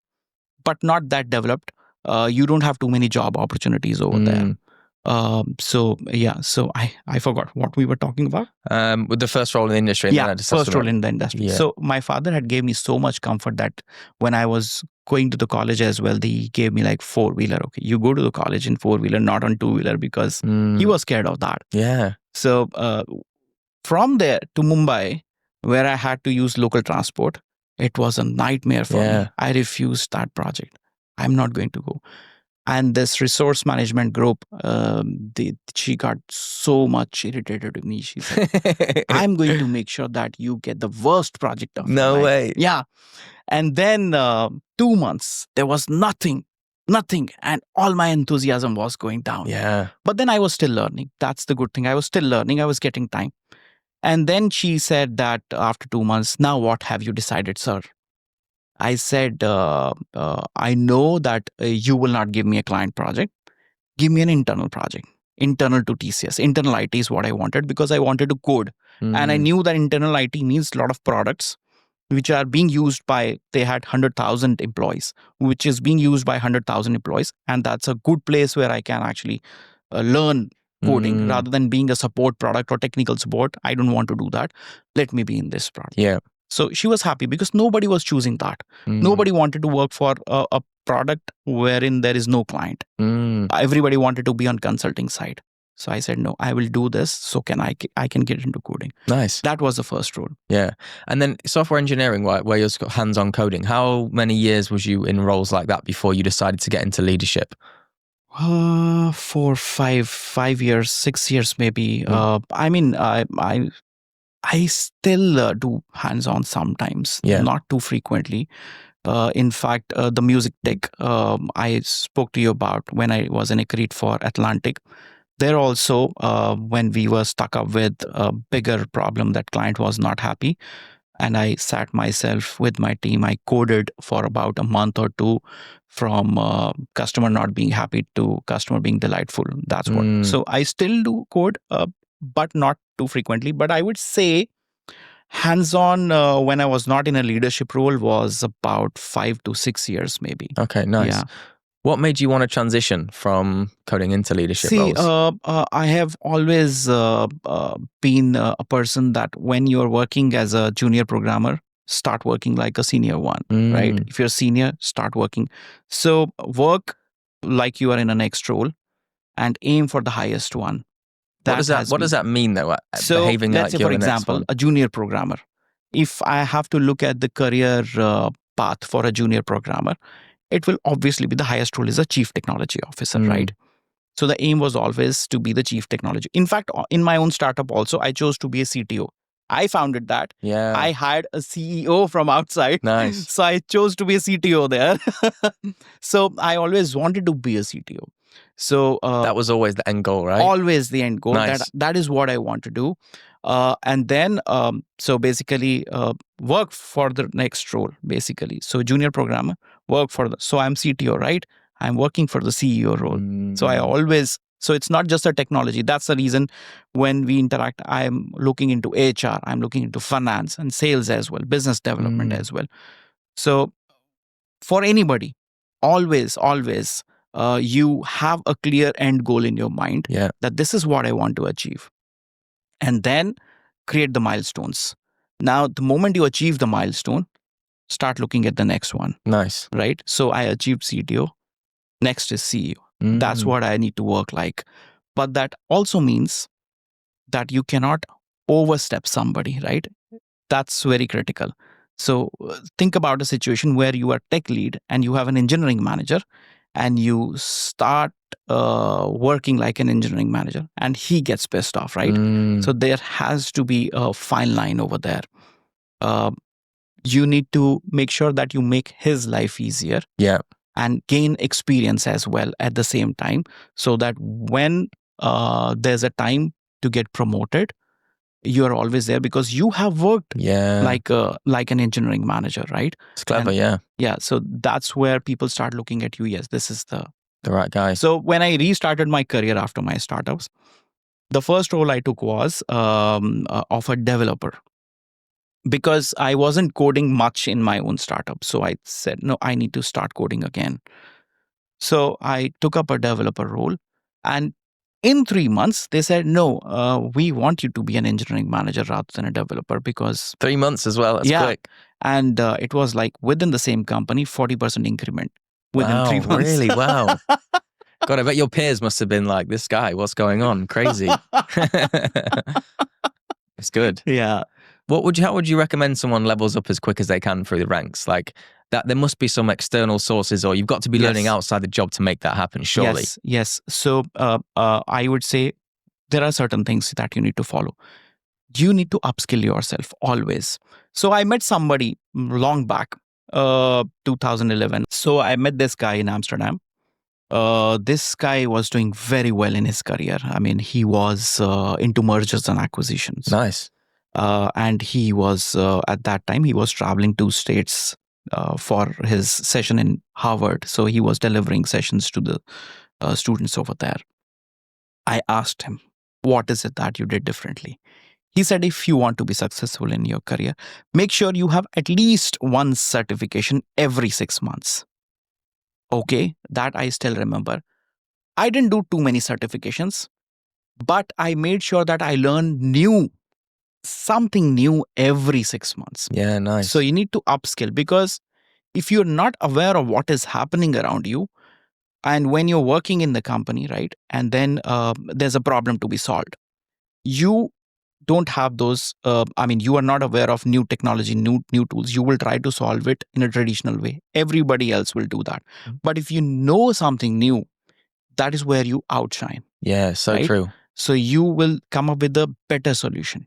but not that developed. You don't have too many job opportunities over there. So I forgot what we were talking about. With the first role in the industry. First role in the industry. Yeah. So my father had gave me so much comfort that when I was going to the college as well, he gave me like 4-wheeler. Okay, you go to the college in 4-wheeler, not on 2-wheeler, because he was scared of that. Yeah. So from there to Mumbai, where I had to use local transport, it was a nightmare for me. I refused that project. I'm not going to go. And this resource management group, she got so much irritated with me. She said, I'm going to make sure that you get the worst project of No your life. way. Yeah. And then 2 months, there was nothing. And all my enthusiasm was going down. Yeah. But then I was still learning. That's the good thing. I was still learning. I was getting time. And then she said that after 2 months, now what have you decided, sir? I said, I know that you will not give me a client project. Give me an internal project, internal to TCS. Internal IT is what I wanted, because I wanted to code. And I knew that internal IT means a lot of products which are being used by, they had 100,000 employees, which is being used by 100,000 employees. And that's a good place where I can actually learn coding rather than being a support product or technical support. I don't want to do that. Let me be in this product. Yeah. So she was happy, because nobody was choosing that. Nobody wanted to work for a product wherein there is no client. Everybody wanted to be on consulting side. So I said, no, I will do this. So I can get into coding. Nice. That was the first role. Yeah. And then software engineering, where you're hands-on coding, how many years was you in roles like that before you decided to get into leadership? 4, 5 years, 6 years maybe. I mean, I still do hands-on sometimes, not too frequently. In fact, the music tech I spoke to you about when I was in Crete for Atlantic, there also, when we were stuck up with a bigger problem, that client was not happy, and I sat myself with my team. I coded for about a month or 2, from customer not being happy to customer being delightful. That's what. So I still do code, but not too frequently. But I would say hands-on when I was not in a leadership role was about 5 to 6 years maybe. Okay, nice. Yeah. What made you want to transition from coding into leadership roles? I have always been a person that when you're working as a junior programmer, start working like a senior one, right? If you're a senior, start working. So work like you are in a next role and aim for the highest one. What does that mean though? So behaving let's like say, for example, a junior programmer. If I have to look at the career path for a junior programmer, it will obviously be the highest role is a chief technology officer, right? So the aim was always to be the chief technology. In fact, in my own startup also, I chose to be a CTO. I founded that. Yeah. I hired a CEO from outside. Nice. So I chose to be a CTO there. So I always wanted to be a CTO. So that was always the end goal, right? Always the end goal. Nice. That is what I want to do. And then, so basically, work for the next role, basically. So junior programmer, so I'm CTO, right? I'm working for the CEO role. So so it's not just a technology. That's the reason when we interact, I'm looking into HR, I'm looking into finance and sales as well, business development as well. So for anybody, always, you have a clear end goal in your mind Yeah. that this is what I want to achieve. And then create the milestones. Now, the moment you achieve the milestone, start looking at the next one, Nice. right? So I achieved CTO. Next is CEO. That's Mm. what I need to work like. But that also means that you cannot overstep somebody, right? That's very critical. So think about a situation where you are tech lead and you have an engineering manager and you start working like an engineering manager and he gets pissed off, right? Mm. So there has to be a fine line over there. You need to make sure that you make his life easier. Yeah. And gain experience as well at the same time, so that when there's a time to get promoted, you are always there because you have worked like an engineering manager, right? It's clever. And so that's where people start looking at you. Yes, this is the right guy. So when I restarted my career after my startups, the first role I took was of a developer, because I wasn't coding much in my own startup. So I said, no, I need to start coding again. So I took up a developer role, and in 3 months, they said, no, we want you to be an engineering manager rather than a developer, because 3 months as well. That's quick. And it was like within the same company, 40% increment within 3 months. Really? Wow. God, I bet your peers must have been like, this guy, what's going on? Crazy. It's good. Yeah. How would you recommend someone levels up as quick as they can through the ranks? Like that, there must be some external sources, or you've got to be learning outside the job to make that happen, surely. Yes. So I would say there are certain things that you need to follow. You need to upskill yourself always. So I met somebody long back, 2011. So I met this guy in Amsterdam. This guy was doing very well in his career. I mean, he was into mergers and acquisitions. Nice. And he was, at that time, he was traveling to States for his session in Harvard. So he was delivering sessions to the students over there. I asked him, what is it that you did differently? He said, if you want to be successful in your career, make sure you have at least one certification every 6 months. Okay, that I still remember. I didn't do too many certifications, but I made sure that I learned something new every 6 months. Yeah, nice. So you need to upskill, because if you're not aware of what is happening around you, and when you're working in the company, right, and then there's a problem to be solved, you don't have those. You are not aware of new technology, new tools. You will try to solve it in a traditional way. Everybody else will do that. But if you know something new, that is where you outshine. Yeah, so right? true. So you will come up with a better solution.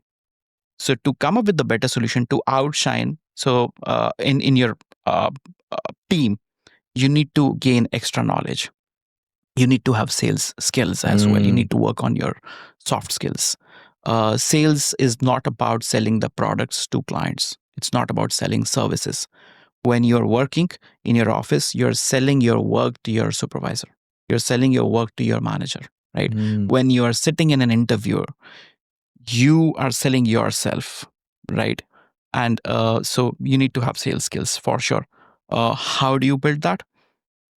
So to come up with the better solution, to outshine, so in your team, you need to gain extra knowledge. You need to have sales skills as well. You need to work on your soft skills. Sales is not about selling the products to clients. It's not about selling services. When you're working in your office, you're selling your work to your supervisor. You're selling your work to your manager, right? When you're sitting in an interview, you are selling yourself, right? And so you need to have sales skills for sure. How do you build that?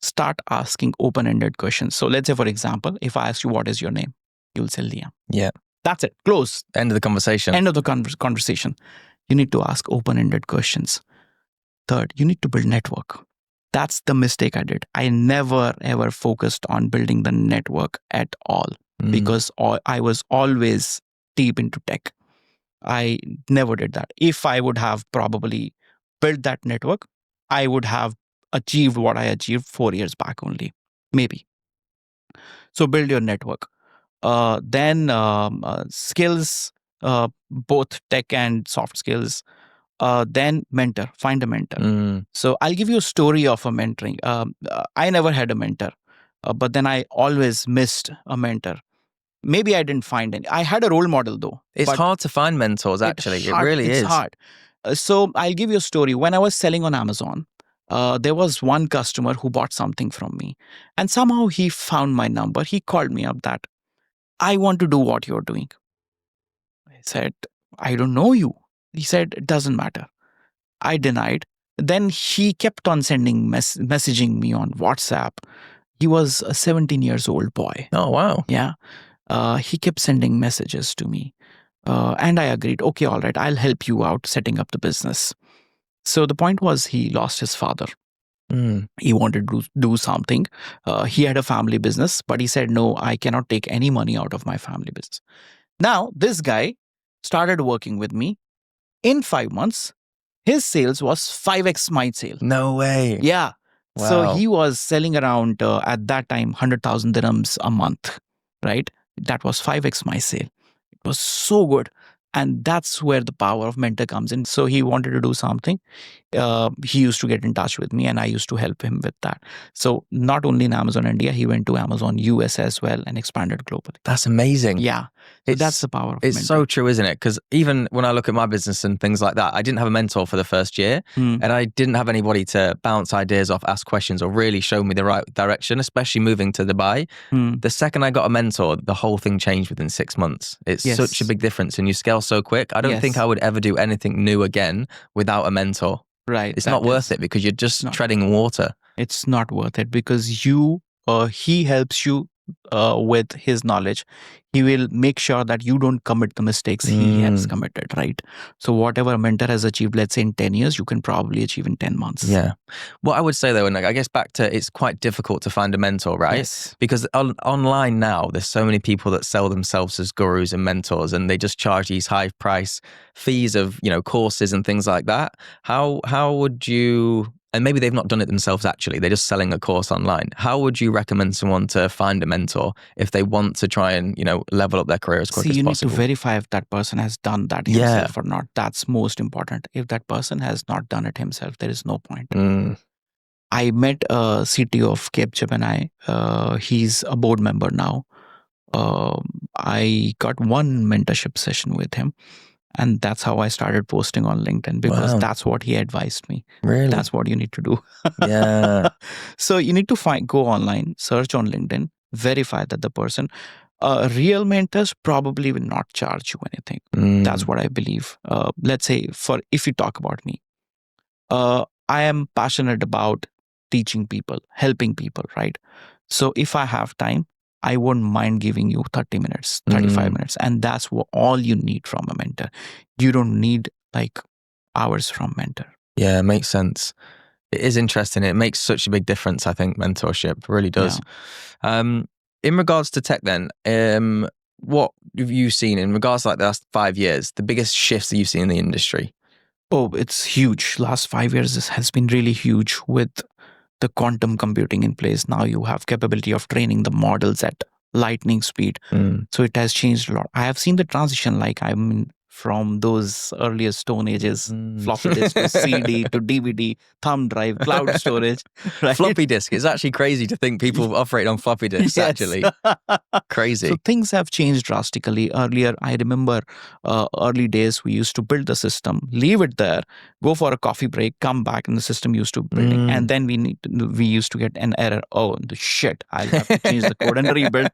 Start asking open-ended questions. So let's say, for example, if I ask you, what is your name? You'll say Liam. Yeah. That's it. Close. End of the conversation. End of the conversation. You need to ask open-ended questions. Third, you need to build network. That's the mistake I did. I never, ever focused on building the network at all because I was always deep into tech. I never did that. If I would have probably built that network, I would have achieved what I achieved 4 years back only, maybe. So build your network. Then skills, both tech and soft skills. Then mentor, find a mentor. So I'll give you a story of a mentoring. I never had a mentor, but then I always missed a mentor. Maybe I didn't find any. I had a role model though. It's hard to find mentors, actually. It really is. It's hard. So I'll give you a story. When I was selling on Amazon, there was one customer who bought something from me. And somehow he found my number. He called me up that, I want to do what you're doing. I said, I don't know you. He said, it doesn't matter. I denied. then he kept on sending messaging me on WhatsApp. He was a 17 years old boy. Oh, wow. Yeah. He kept sending messages to me. And I agreed, okay, all right, I'll help you out setting up the business. So the point was he lost his father. He wanted to do something. He had a family business, but he said, no, I cannot take any money out of my family business. Now, this guy started working with me. In 5 months, his sales was 5x my sale. No way. Yeah. Wow. So he was selling around, at that time, 100,000 dirhams a month, right? That was 5x my sale. It was so good. And that's where the power of mentor comes in. So he wanted to do something. He used to get in touch with me and I used to help him with that. So not only in Amazon India, he went to Amazon US as well and expanded globally. That's amazing. Yeah. So that's the power of It's mentor. so true, isn't it? Because even when I look at my business and things like that, I didn't have a mentor for the first year and I didn't have anybody to bounce ideas off, ask questions or really show me the right direction, especially moving to Dubai. The second I got a mentor, the whole thing changed within 6 months. It's such a big difference and you scale so quick. I don't think I would ever do anything new again without a mentor. Right. It's not worth it because you're just treading water. It's not worth it because he helps you with his knowledge. He will make sure that you don't commit the mistakes he has committed, right? So whatever a mentor has achieved, let's say in 10 years, you can probably achieve in 10 months. Yeah. What I would say though, and I guess back to it's quite difficult to find a mentor, right? Yes. Because online now, there's so many people that sell themselves as gurus and mentors and they just charge these high price fees of, courses and things like that. How would you... And maybe they've not done it themselves actually, they're just selling a course online. How would you recommend someone to find a mentor if they want to try and, level up their career as quick as you possible? Need to verify if that person has done that himself or not. That's most important. If that person has not done it himself, there is no point. I met a CTO of Capgemini. He's a board member now. I got one mentorship session with him. And that's how I started posting on LinkedIn because that's what he advised me. Really? That's what you need to do. Yeah. So you need to go online, search on LinkedIn, verify that the person, real mentors probably will not charge you anything. That's what I believe. Let's say if you talk about me, I am passionate about teaching people, helping people, right? So if I have time, I won't mind giving you 30 minutes, 35 minutes. And that's all you need from a mentor. You don't need hours from mentor. Yeah, it makes sense. It is interesting. It makes such a big difference, I think, mentorship really does. Yeah. In regards to tech then, what have you seen in regards to the last 5 years, the biggest shifts that you've seen in the industry? Oh, it's huge. Last 5 years has been really huge with the quantum computing in place. Now you have capability of training the models at lightning speed. So it has changed a lot. I have seen the transition, I'm from those earlier stone ages, floppy disk to CD to DVD, thumb drive, cloud storage. Right? Floppy disk. It's actually crazy to think people operate on floppy disks, actually. Crazy. So things have changed drastically. Earlier, I remember early days, we used to build the system, leave it there, go for a coffee break, come back, and the system used to building. And then we used to get an error. Oh, shit, I'll have to change the code and rebuild.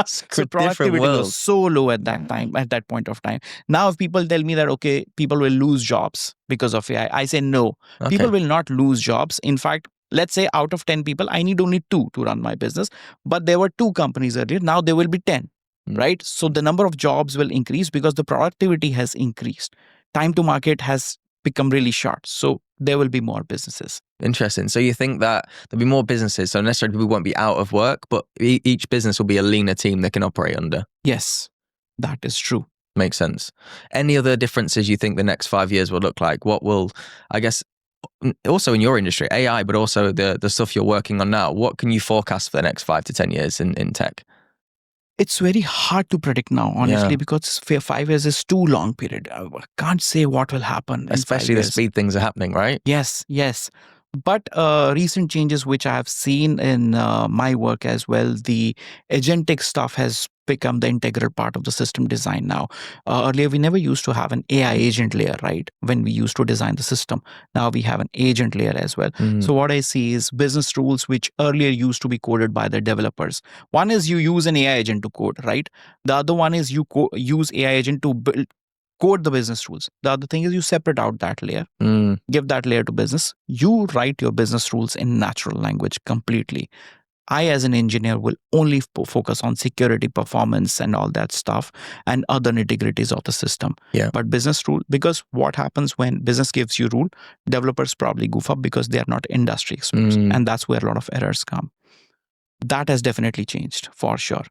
So productivity was so low at that time, at that point of time. Now, if people tell me that, okay, people will lose jobs because of AI, I say no. People will not lose jobs. In fact, let's say out of 10 people, I need only 2 to run my business. But there were 2 companies earlier. Now there will be 10, right? So the number of jobs will increase because the productivity has increased. Time to market has become really short. So there will be more businesses. Interesting. So you think that there'll be more businesses, so necessarily people won't be out of work, but each business will be a leaner team they can operate under? Yes, that is true. Makes sense. Any other differences you think the next 5 years will look like? What will, I guess, also in your industry, AI, but also the stuff you're working on now, what can you forecast for the next 5 to 10 years in tech? It's very hard to predict now, honestly, because 5 years is too long period. I can't say what will happen. Especially the speed things are happening, right? Yes. But recent changes which I have seen in my work as well, the agentic stuff has become the integral part of the system design now. Earlier, we never used to have an AI agent layer, right? When we used to design the system. Now we have an agent layer as well. So what I see is business rules which earlier used to be coded by the developers. One is you use an AI agent to code, right? The other one is you use AI agent to build code the business rules. The other thing is you separate out that layer, Mm. give that layer to business. You write your business rules in natural language completely. I, as an engineer, will only focus on security, performance, and all that stuff, and other nitty-gritties of the system. Yeah. But business rule, because what happens when business gives you rule, developers probably goof up because they are not industry experts, and that's where a lot of errors come. That has definitely changed for sure.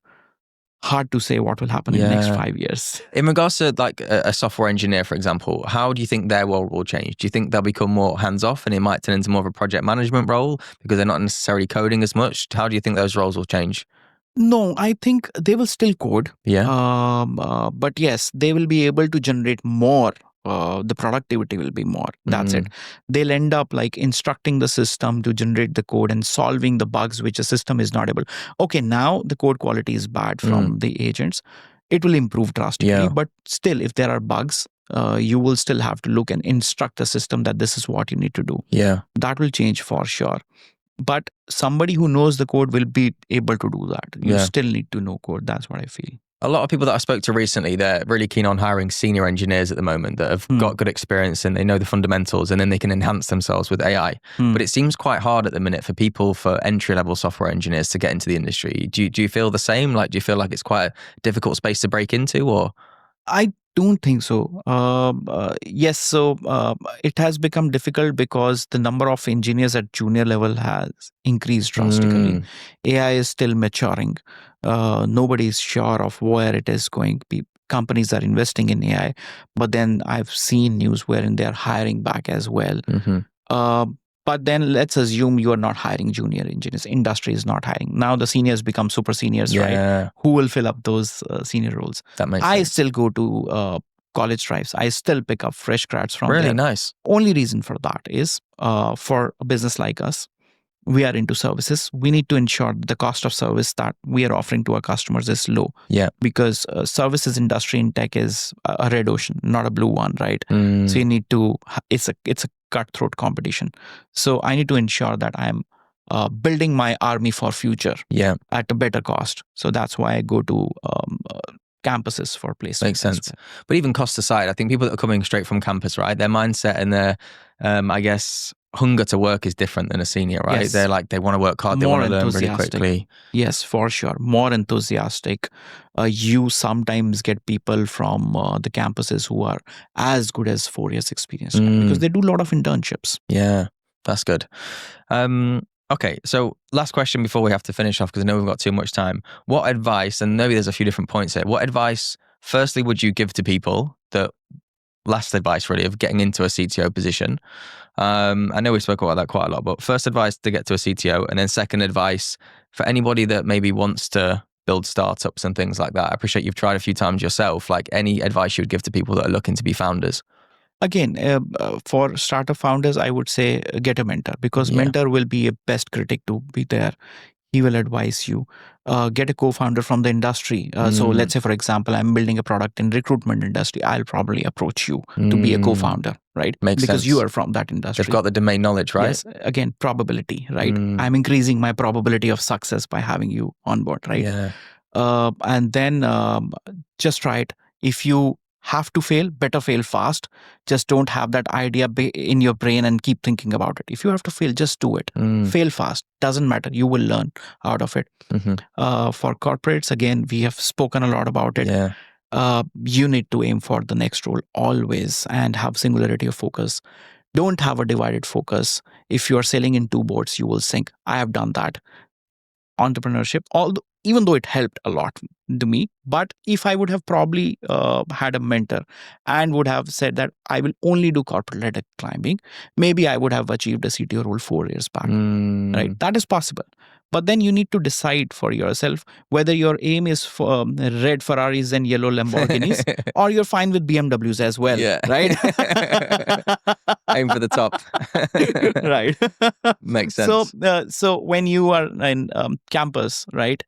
Hard to say what will happen in the next 5 years. In regards to like a software engineer, for example, how do you think their role will change? Do you think they'll become more hands-off and it might turn into more of a project management role because they're not necessarily coding as much? How do you think those roles will change? No, I think they will still code. Yeah. But yes, they will be able to generate more. The productivity will be more. That's it. They'll end up like instructing the system to generate the code and solving the bugs which a system is not able. Okay, now the code quality is bad from the agents. It will improve drastically. But still, if there are bugs, you will still have to look and instruct the system that this is what you need to do. Yeah. That will change for sure. But somebody who knows the code will be able to do that. You still need to know code. That's what I feel. A lot of people that I spoke to recently, they're really keen on hiring senior engineers at the moment that have got good experience and they know the fundamentals and then they can enhance themselves with AI. But it seems quite hard at the minute for entry-level software engineers to get into the industry. Do you feel the same? Like, do you feel like it's quite a difficult space to break into, or? I don't think so. Yes, so it has become difficult because the number of engineers at junior level has increased drastically. AI is still maturing. Nobody is sure of where it is going. Companies are investing in AI, but then I've seen news wherein they are hiring back as well. But then let's assume you are not hiring junior engineers. Industry is not hiring. Now the seniors become super seniors, right? Who will fill up those senior roles? That makes I sense. still go to college drives. I still pick up fresh grads from Really there. nice. Only reason for that is for a business like us, we are into services. We need to ensure the cost of service that we are offering to our customers is low. Yeah. Because services industry in tech is a red ocean, not a blue one, right? So you need to, it's a cutthroat competition. So I need to ensure that I'm building my army for future at a better cost. So that's why I go to campuses for placement. Makes sense. But even cost aside, I think people that are coming straight from campus, right, their mindset and their, I guess, hunger to work is different than a senior, right? Yes. They're like, they want to work hard, they want to learn really quickly. Yes, for sure. More enthusiastic. You sometimes get people from the campuses who are as good as 4 years experience because they do a lot of internships. Yeah, that's good. Okay, so last question before we have to finish off, because I know we've got too much time. What advice, and maybe there's a few different points here, what advice, firstly, would you give to people that, last advice really, of getting into a CTO position? I know we spoke about that quite a lot, but first advice to get to a CTO, and then second advice for anybody that maybe wants to build startups and things like that. I appreciate you've tried a few times yourself. Like, any advice you would give to people that are looking to be founders? Again, for startup founders, I would say get a mentor, because mentor will be a best critic to be there. He will advise you. Get a co-founder from the industry. So let's say, for example, I'm building a product in recruitment industry. I'll probably approach you to be a co-founder, right? Makes because sense. you are from that industry. They've got the domain knowledge, right? Yes. Again, probability, right? I'm increasing my probability of success by having you on board, right? Yeah. And then just try it. If you have to fail, better fail fast. Just don't have that idea in your brain and keep thinking about it. If you have to fail, just do it. Fail fast. Doesn't matter. You will learn out of it. For corporates, again, we have spoken a lot about it. Yeah. You need to aim for the next role always and have singularity of focus. Don't have a divided focus. If you are sailing in two boats, you will sink. I have done that. Entrepreneurship, even though it helped a lot to me, but if I would have probably had a mentor and would have said that I will only do corporate ladder climbing, maybe I would have achieved a CTO role 4 years back, right? That is possible. But then you need to decide for yourself whether your aim is for red Ferraris and yellow Lamborghinis, or you're fine with BMWs as well, right? Aim for the top. Right. Makes sense. So when you are in campus, right,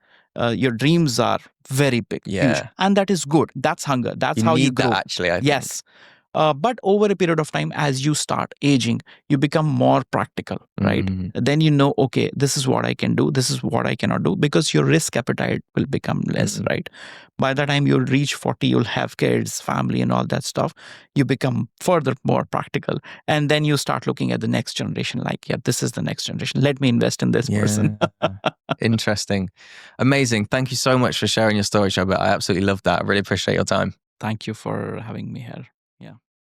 your dreams are very big, huge, and that is good. That's hunger. That's how you grow. That, actually, I think. Yes. But over a period of time, as you start aging, you become more practical, right? Then you know, okay, this is what I can do, this is what I cannot do, because your risk appetite will become less, right? By the time you'll reach 40, you'll have kids, family, and all that stuff. You become further more practical. And then you start looking at the next generation like, yeah, this is the next generation. Let me invest in this person. Interesting. Amazing. Thank you so much for sharing your story, Shobit. I absolutely love that. I really appreciate your time. Thank you for having me here.